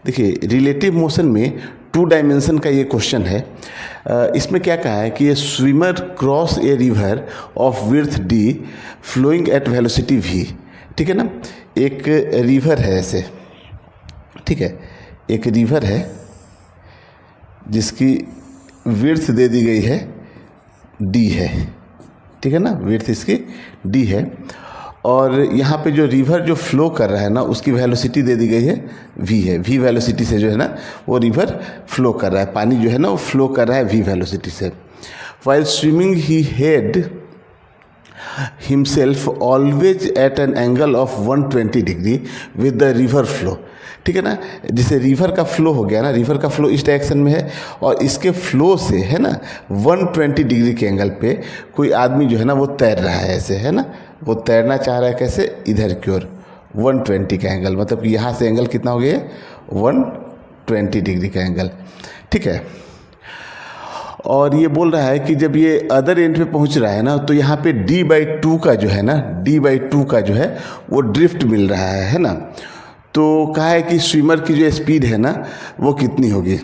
देखिए relative motion में 2 dimension का ये क्वेश्चन है। इसमें क्या कहा है कि ये swimmer cross a river of width d flowing at velocity v। ठीक है ना, एक रिवर है ऐसे, ठीक है, एक रिवर है जिसकी विड्थ दे दी गई है d है, ठीक है ना, विड्थ इसकी d है, और यहाँ पे जो रिवर जो फ्लो कर रहा है ना उसकी वेलोसिटी दे दी गई है v है। v वेलोसिटी से जो है ना वो रिवर फ्लो कर रहा है, पानी जो है ना वो फ्लो कर रहा है v वेलोसिटी से। While swimming he head himself always at an angle of 120 degree with the river flow. ठीक है ना, जैसे रिवर का फ्लो हो गया ना, रिवर का फ्लो इस डायरेक्शन में है और इसके फ्लो से है ना 120 डिग्री के एंगल पे कोई आदमी जो है ना वो तैर रहा है ऐसे, है ना, वो तैरना चाह रहा है कैसे, इधर की ओर 120 का एंगल, मतलब कि यहाँ से एंगल कितना हो गया 120 डिग्री का एंगल। ठीक है, और ये बोल रहा है कि जब ये अदर एंड पे पहुँच रहा है ना तो यहाँ पे d/2 का जो है ना, d/2 का जो है वो ड्रिफ्ट मिल रहा है ना। तो कहा है कि स्विमर की जो स्पीड है ना वो कितनी होगी।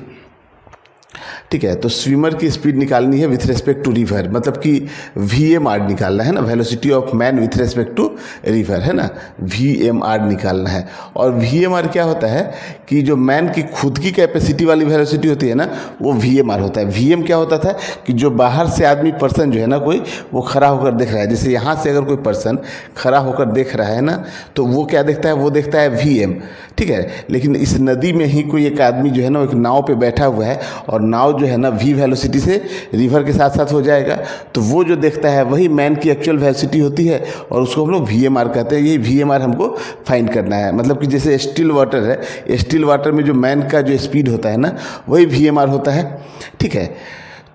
ठीक है, तो स्विमर की स्पीड निकालनी है विथ रेस्पेक्ट टू रिवर, मतलब कि VMR निकालना है ना, velocity of man with respect to river, है ना, VMR निकालना है। और VMR क्या होता है कि जो मैन की खुद की कैपेसिटी वाली वेलोसिटी होती है ना वो VMR होता है। VM क्या होता था कि जो बाहर से आदमी पर्सन जो है ना कोई वो खड़ा होकर देख रहा है, जैसे यहाँ से अगर कोई पर्सन खड़ा होकर देख रहा है ना तो वो क्या देखता है, वो देखता है VM। ठीक है, लेकिन इस नदी में ही कोई एक आदमी जो है ना एक नाव पे बैठा हुआ है और नाव जो है ना v वेलोसिटी से रिवर के साथ साथ हो जाएगा, तो वो जो देखता है वही मैन की एक्चुअल वेलोसिटी होती है और उसको हम लोग VMR कहते हैं। यही VMR हमको फाइंड करना है, मतलब कि जैसे स्टिल वाटर है, स्टिल वाटर में जो मैन का जो स्पीड होता है ना वही VMR होता है। ठीक है,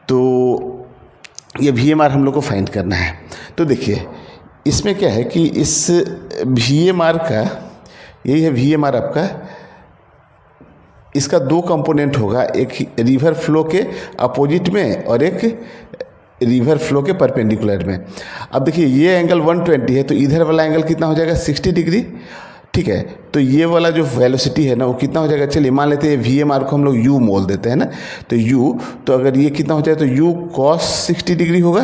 तो ये VMR हम लोग को फाइंड करना है। तो देखिए इसमें क्या है कि इस VMR का, यही है VMR आपका, इसका 2 कंपोनेंट होगा, एक रिवर फ्लो के अपोजिट में और एक रिवर फ्लो के परपेंडिकुलर में। अब देखिए ये एंगल 120 है तो इधर वाला एंगल कितना हो जाएगा 60 डिग्री। ठीक है, तो ये वाला जो वेलोसिटी है ना वो कितना हो जाएगा, चलिए मान लेते हैं VMR को हम लोग U मोल देते हैं ना, तो U, तो अगर ये कितना हो जाए तो U cos 60 डिग्री होगा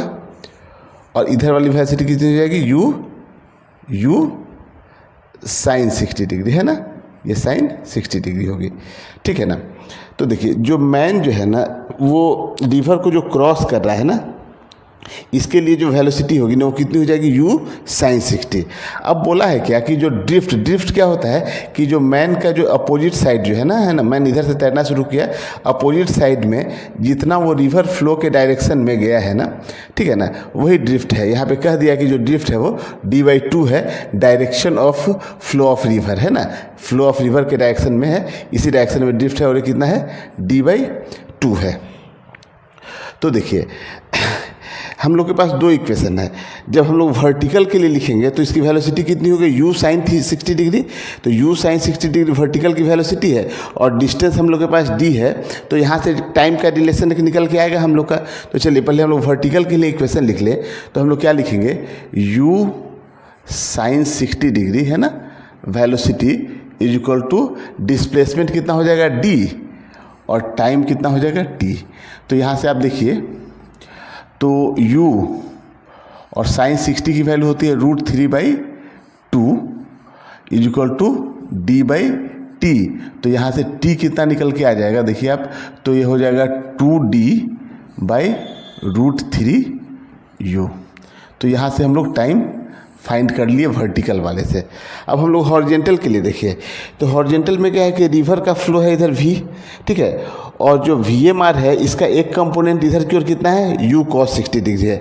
और इधर वाली वेलोसिटी कितनी हो जाएगी U sin 60 डिग्री, है ना, ये sin 60 डिग्री होगी। ठीक है ना, तो देखिए जो मैन जो है ना वो रिवर को जो क्रॉस कर रहा है ना इसके लिए जो वेलोसिटी होगी ना वो कितनी हो जाएगी U sin 60। अब बोला है क्या कि जो ड्रिफ्ट क्या होता है कि जो मैन का जो अपोजिट साइड जो है ना, मैन इधर से तैरना शुरू किया, अपोजिट साइड में जितना वो रिवर फ्लो के डायरेक्शन में गया है ना, ठीक है ना, वही ड्रिफ्ट है। यहाँ पे कह दिया कि जो ड्रिफ्ट है वो d/2 है, direction of flow of river, है ना, फ्लो ऑफ रिवर के डायरेक्शन में है, इसी डायरेक्शन में ड्रिफ्ट है और ये कितना है d/2 है। तो देखिए हम लोग के पास 2 इक्वेशन है। जब हम लोग वर्टिकल के लिए लिखेंगे तो इसकी वेलोसिटी कितनी होगी U sin 60 डिग्री, तो U sin 60 डिग्री वर्टिकल की वेलोसिटी है और डिस्टेंस हम लोग के पास d है, तो यहाँ से टाइम का रिलेशन निकल के आएगा हम लोग का। तो चलिए पहले हम लोग वर्टिकल के लिए इक्वेशन लिख ले, तो हम लोग क्या लिखेंगे U sin 60 डिग्री, है ना, velocity is equal to displacement कितना हो जाएगा d और टाइम कितना हो जाएगा t। तो यहाँ से आप देखिए तो U और sin 60 की वैल्यू होती है √3/2 इज इक्वल टू d/t। तो यहाँ से t कितना निकल के आ जाएगा देखिए आप, तो ये हो जाएगा 2d/√3u। तो यहाँ से हम लोग टाइम फाइंड कर लिए वर्टिकल वाले से। अब हम लोग हॉरिजेंटल के लिए देखिए, तो हॉरिजेंटल में क्या है कि रिवर का फ्लो है इधर v, ठीक है, और जो VMR है इसका एक कंपोनेंट इधर की ओर कितना है U cos 60 डिग्री है,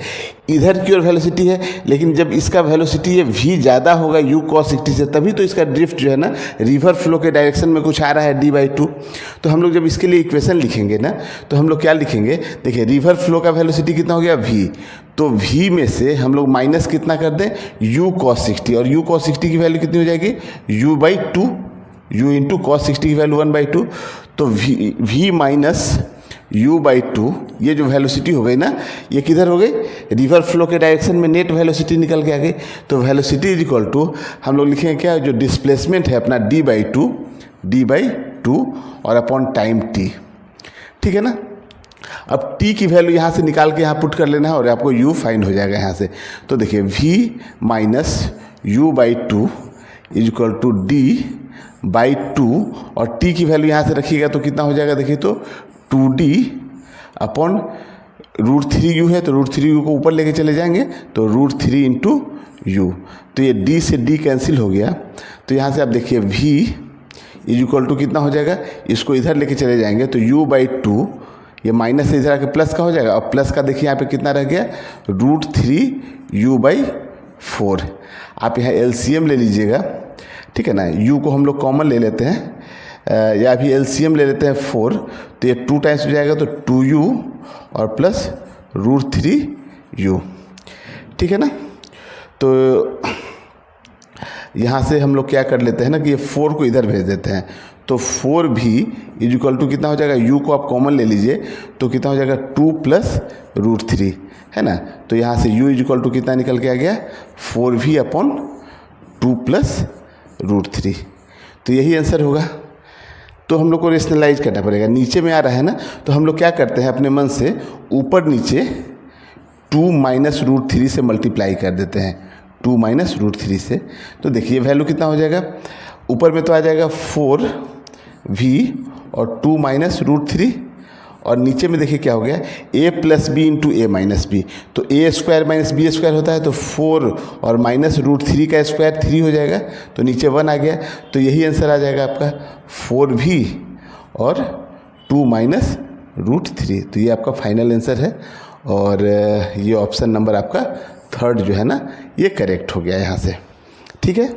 इधर की ओर वेलोसिटी है, लेकिन जब इसका वेलोसिटी ये v ज़्यादा होगा U cos 60 से तभी तो इसका ड्रिफ्ट जो है ना रिवर फ्लो के डायरेक्शन में कुछ आ रहा है d/2। तो हम लोग जब इसके लिए इक्वेशन लिखेंगे ना तो हम लोग क्या लिखेंगे, देखिए रिवर फ्लो का वेलोसिटी कितना हो गया v, तो v में से हम लोग माइनस कितना कर दें U cos 60, और U cos 60 की वैल्यू कितनी हो जाएगी U/2, U इंटू cos 60 की वैल्यू 1/2, तो v माइनस U/2, ये जो वेलोसिटी हो गई ना ये किधर हो गई, रिवर फ्लो के डायरेक्शन में नेट वेलोसिटी निकल के आ गई। तो वेलोसिटी इज इक्वल टू हम लोग लिखेंगे क्या, जो डिस्प्लेसमेंट है अपना d/2 2 और अपॉन टाइम t, ठीक है ना। अब t की वैल्यू यहाँ से निकाल के यहाँ पुट कर लेना है और आपको u फाइंड हो जाएगा यहाँ से। तो देखिए v minus u by 2 is equal to d by 2 और t की वैल्यू यहाँ से रखिएगा तो कितना हो जाएगा, देखिए तो 2d अपॉन √3u है तो √3u को ऊपर लेके चले जाएंगे तो √3 इंटू यू, तो ये d से d कैंसिल हो गया। तो यहाँ से आप देखिए v इज इक्वल टू कितना हो जाएगा, इसको इधर लेके चले जाएंगे तो u बाई 2, ये माइनस से इधर आके प्लस का हो जाएगा। और प्लस का देखिए यहाँ पे कितना रह गया, √3u बाई 4। आप यहाँ LCM ले लीजिएगा, ठीक है ना। u को हम लोग कॉमन ले लेते हैं या भी LCM ले लेते हैं 4, तो ये 2 टाइम्स हो जाएगा तो 2u और प्लस √3u, ठीक है ना। तो यहाँ से हम लोग क्या कर लेते हैं ना कि ये 4 को इधर भेज देते हैं तो 4v इज इक्वल टू कितना हो जाएगा, u को आप कॉमन ले लीजिए तो कितना हो जाएगा 2 प्लस √3, है ना। तो यहाँ से u इज इक्वल टू कितना निकल के आ गया, 4v अपॉन 2 प्लस √3। तो यही आंसर होगा। तो हम लोग को रेशनलाइज करना पड़ेगा, नीचे में आ रहा है ना, तो हम लोग क्या करते हैं अपने मन से ऊपर नीचे 2 माइनस √3 से मल्टीप्लाई कर देते हैं, 2 माइनस √3 से। तो देखिए वैल्यू कितना हो जाएगा, ऊपर में तो आ जाएगा 4v और 2 माइनस √3 और नीचे में देखिए क्या हो गया, a plus b into a minus b. तो a square minus b square होता है तो 4 और माइनस √3 का स्क्वायर 3 हो जाएगा तो नीचे 1 आ गया। तो यही आंसर आ जाएगा आपका 4v और 2 माइनस √3। तो ये आपका फाइनल आंसर है और ये ऑप्शन नंबर आपका 3rd जो है ना ये करेक्ट हो गया यहाँ से, ठीक है।